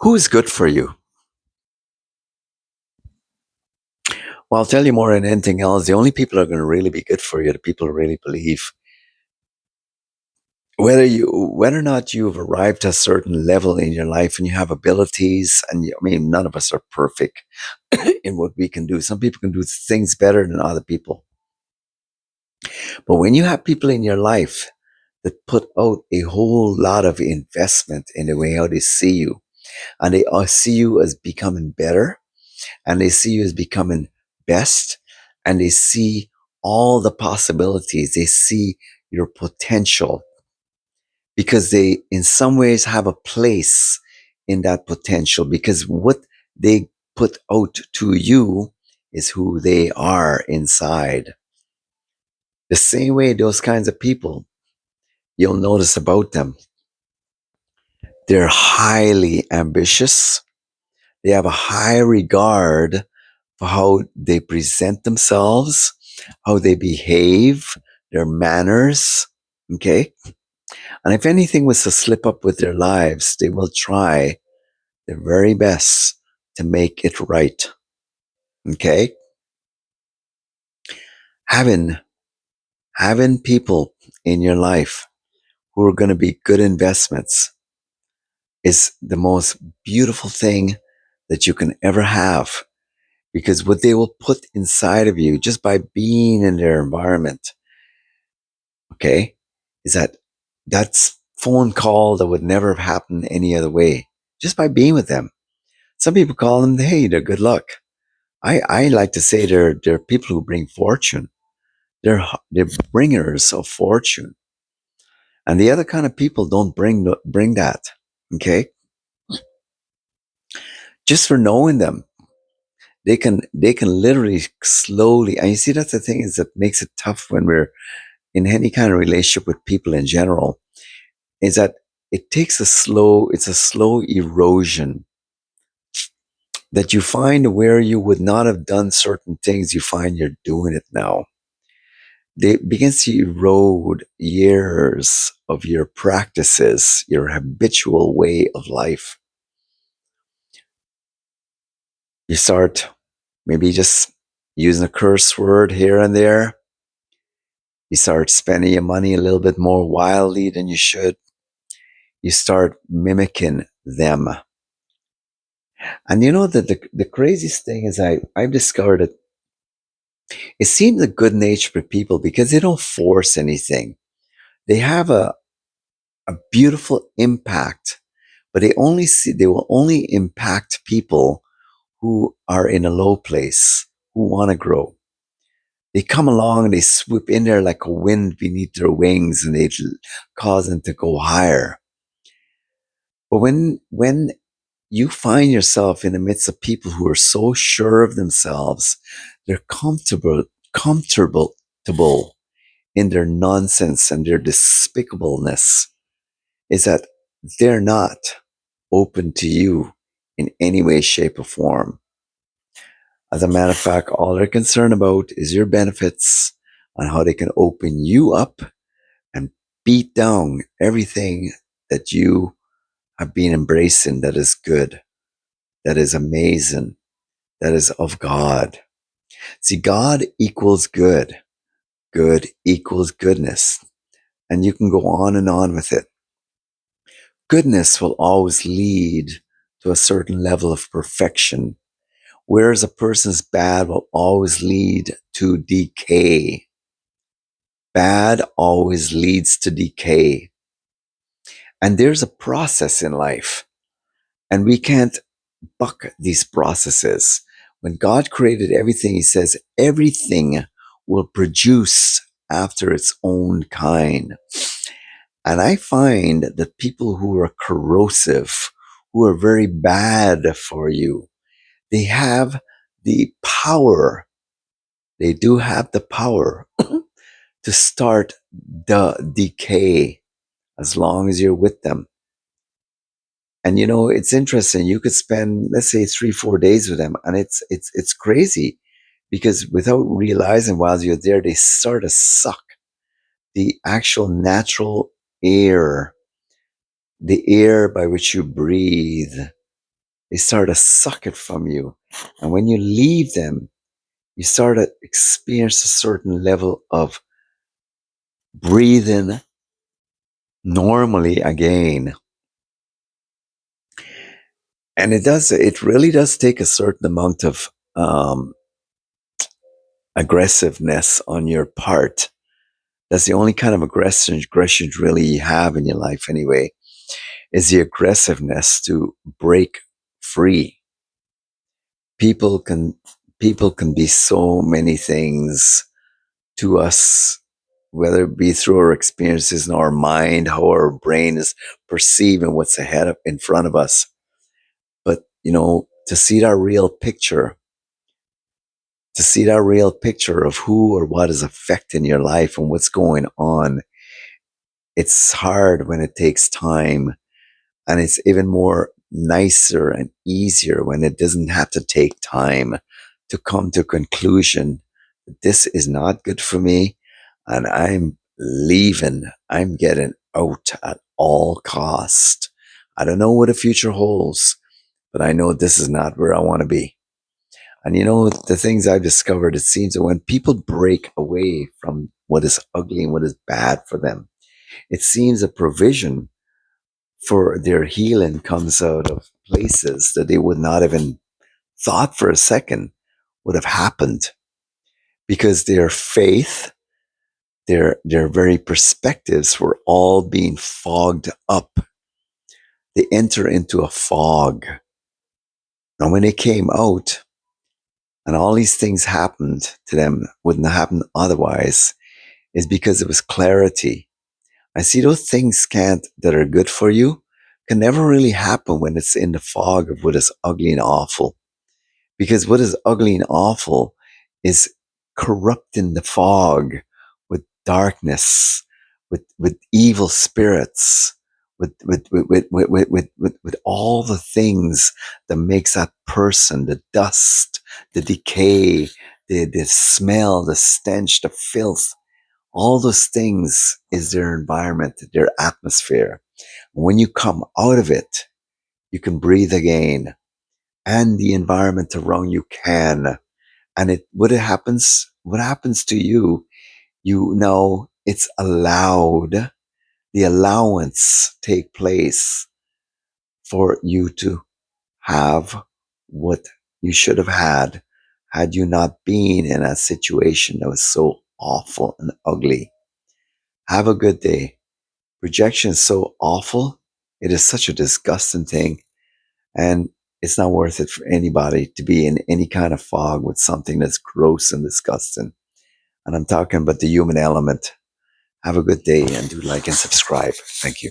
Who's good for you? Well, I'll tell you more than anything else. The only people who are going to really be good for you are the people who really believe. Whether or not you've arrived at a certain level in your life and you have abilities, and I mean, none of us are perfect in what we can do. Some people can do things better than other people. But when you have people in your life that put out a whole lot of investment in the way how they see you, and they see you as becoming better, and they see you as becoming best, and they see all the possibilities, they see your potential, because they in some ways have a place in that potential, because what they put out to you is who they are inside. The same way those kinds of people, you'll notice about them, they're highly ambitious. They have a high regard for how they present themselves, how they behave, their manners. Okay. And if anything was to slip up with their lives, they will try their very best to make it right. Okay. Having, having people in your life who are going to be good investments is the most beautiful thing that you can ever have, because what they will put inside of you just by being in their environment, okay, is that's phone call that would never have happened any other way, just by being with them. Some people call them, hey, they're good luck. I like to say they're people who bring fortune. They're bringers of fortune. And the other kind of people don't bring that. Okay, just for knowing them, they can literally slowly. And you see, that's the thing is that makes it tough when we're in any kind of relationship with people in general, is that it's a slow erosion, that you find where you would not have done certain things, you find you're doing it now. It begins to erode years of your practices, your habitual way of life. You start maybe just using a curse word here and there. You start spending your money a little bit more wildly than you should. You start mimicking them. And you know that the craziest thing is I've discovered that it seems a good natured people, because they don't force anything. They have a beautiful impact, but they will only impact people who are in a low place, who want to grow. They come along and they swoop in there like a wind beneath their wings, and they cause them to go higher. But when you find yourself in the midst of people who are so sure of themselves, they're comfortable in their nonsense and their despicableness, is that they're not open to you in any way, shape, or form. As a matter of fact, all they're concerned about is your benefits and how they can open you up and beat down everything that you have been embracing that is good, that is amazing, that is of God. See, God equals good. Good equals goodness. And you can go on and on with it. Goodness will always lead to a certain level of perfection, whereas a person's bad will always lead to decay. Bad always leads to decay. And there's a process in life, and we can't buck these processes. When God created everything, He says everything will produce after its own kind. And I find that people who are corrosive, who are very bad for you, they have the power, they do have the power to start the decay as long as you're with them. And you know, it's interesting. You could spend, let's say, 3, 4 days with them, and it's crazy, because without realizing while you're there, they sort of suck the actual natural air, the air by which you breathe, They start to suck it from you. And when you leave them, you start to experience a certain level of breathing normally again. And it really does take a certain amount of aggressiveness on your part. That's the only kind of aggression you really have in your life anyway, is the aggressiveness to break free. People can people can be so many things to us, whether it be through our experiences in our mind, how our brain is perceiving what's in front of us. But to see that real picture, of who or what is affecting your life and what's going on, it's hard when it takes time. And it's even more nicer and easier when it doesn't have to take time to come to a conclusion. This is not good for me, and I'm leaving. I'm getting out at all cost. I don't know what the future holds, but I know this is not where I want to be. And the things I've discovered, it seems that when people break away from what is ugly and what is bad for them, it seems a provision for their healing comes out of places that they would not even thought for a second would have happened, because their faith, their very perspectives were all being fogged up. They enter into a fog. And when they came out and all these things happened to them, wouldn't have happened otherwise, is because it was clarity. I see those things that are good for you can never really happen when it's in the fog of what is ugly and awful. Because what is ugly and awful is corrupting the fog with darkness, with evil spirits, with all the things that makes that person, the dust, the decay, the smell, the stench, the filth. All those things is their environment, their atmosphere. When you come out of it, you can breathe again, and the environment around you can. And what happens to you, it's allowed, the allowance take place for you to have what you should have had you not been in a situation that was so awful and ugly. Have a good day. Rejection is so awful. It is such a disgusting thing. And it's not worth it for anybody to be in any kind of fog with something that's gross and disgusting. And I'm talking about the human element. Have a good day and do like and subscribe. Thank you.